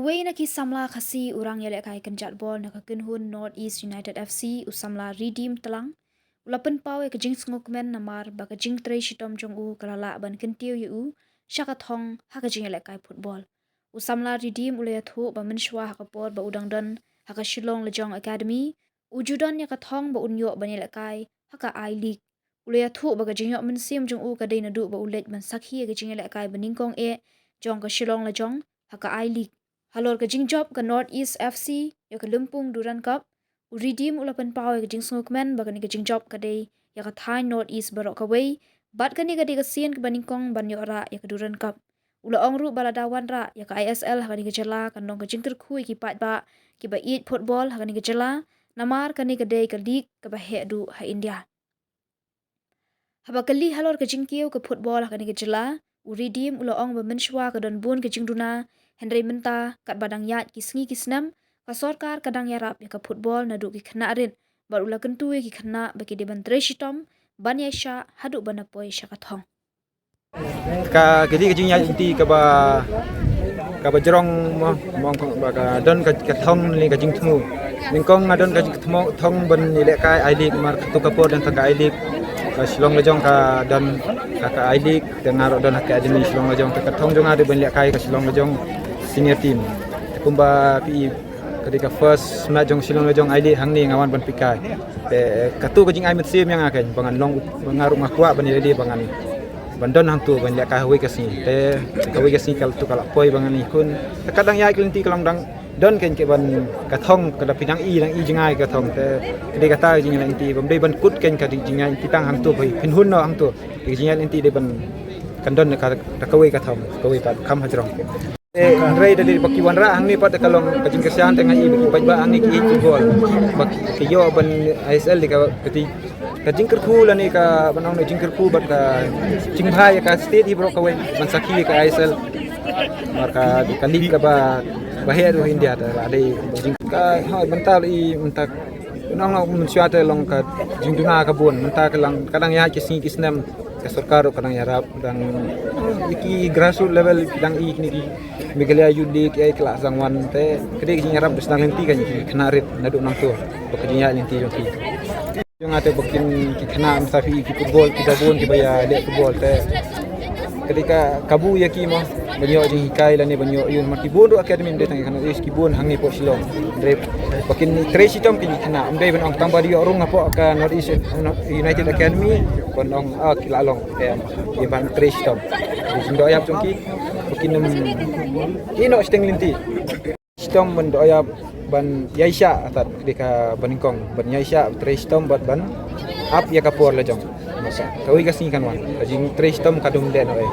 Kuwei na ki samla khasi urang yele kai kenjat bol na kakenhun North East United FC usamla redeem telang. Ulapen pau e kajing ngokmen namar ba kajing trei shitom jong u kalala ban kentiu yu shaka thong ha kajing yele kai football. Usamla redeem ule thu ba menshwa ha kapor ba udang don ha ka Shillong Lejong Academy ujudan ya ka thong ba unyo ban yele kai ha ka I League. Ule thu ba kajing yok mensim jong u kadai na du ba ulet ban sakhi kajing yele kai baningkong e jong ka Shillong Lejong ha ka I League. Halor ka jingjob ka North East FC ya ka Lumpung Duran Cup redeem ulapan pau ya ka jing smokman ba ka ni ka jingjob ka day ya ka Thai North East barok ka way bat ka ni ka di ka sien ka baningkong banyo ra ya ka Duran Cup ula ongru baladawan ra ya ka ISL ha ka ni ka jala ka nong ka jingker khu ki pat ba ki ba eat football ha ka ni ka jala namar ka ni ka day ka league ka ba he du ha India haba kali halor ka jingkiu ka football ha ka ni ka jala redeem ula ong ba menshwa ka don bun ka jingduna Henry Menta kat badang yat ki sengi ki senam ka sorkar kadang yarap ya ka football na du ki khna rin bar ula kentu ki khna ba ki deban treshitom ban ya sha hadu bana poi sha ka thong ka kedi kajing ya inti ka ba jerong mo ba ka don ka thong ni ka jing thmu ningkong ngadon ka jing thong ban ni le kai I League mar tu ka por dan ka I League ka Shillong Lejong ka dan ka I League dengar don academy Shillong Lejong ka thong jong ada ban le kai ka Shillong Lejong senior team kumba pi ketika first match jong Shillong Lejong I League hang ni ngawan ban pikai katu kajing ai metsim yang akan bangan long mengaruh ngakwa ban dia bangan bandon hang tu ban le kai hawi ka sini te hawi ka sini kal tu kala poi bangan ni kun kadang ya kelinti kalang dang don ken ke ban ka thong kada pinang i dang i jingai ka thong te ketika ta jing la inti bam dei ban kut ken ka jingai inti tang hang tu bai pin hun no hang tu jingai inti de ban kandon ka kawi ka thong kawi pat kham hajrong Rey dari baki wanra ang ni pada kalong kajing kesian tengah i baki bajba ang ni ki football baki yo ban ISL di ka kajing kerku la ni ka banong ni jingker ku bat ka jinghai ka state i bro ka wen ban sakhi ka ISL maka di kali ka ba bahaya tu India ada jing ka ha bentar i mentak nong mensuate long ka jingduna ka bun mentak kadang ya ki kisnam ka sarkar kadang yarap dan iki grassroots level dang i ni Migalia Yudi ki kelas sangwan te kede ki nyarap sedang lenti kan kenarit naduk nang tu bekerja lenti jong ki jong ate bekin ki kena msafi ki football ki dabun ki baya dek football te ketika kabu ya ki mo banyo jing hikai la ni banyo yun maki bondo academy de tang kana is ki bon hangi po Shillong dre bekin tracy tom ki kena amdai ban ong tambah dia orang apo ka North East United Academy kon ong ki lalong te ki ban tracy tom jing do ayap jong ki bekin ino steng linti stom ban do ayap ban yaisha atat ketika baningkong ban yaisha tracy tom bat ban up ya kapor lejong masa kawi kasing kanwan jing tracy tom kadum den oi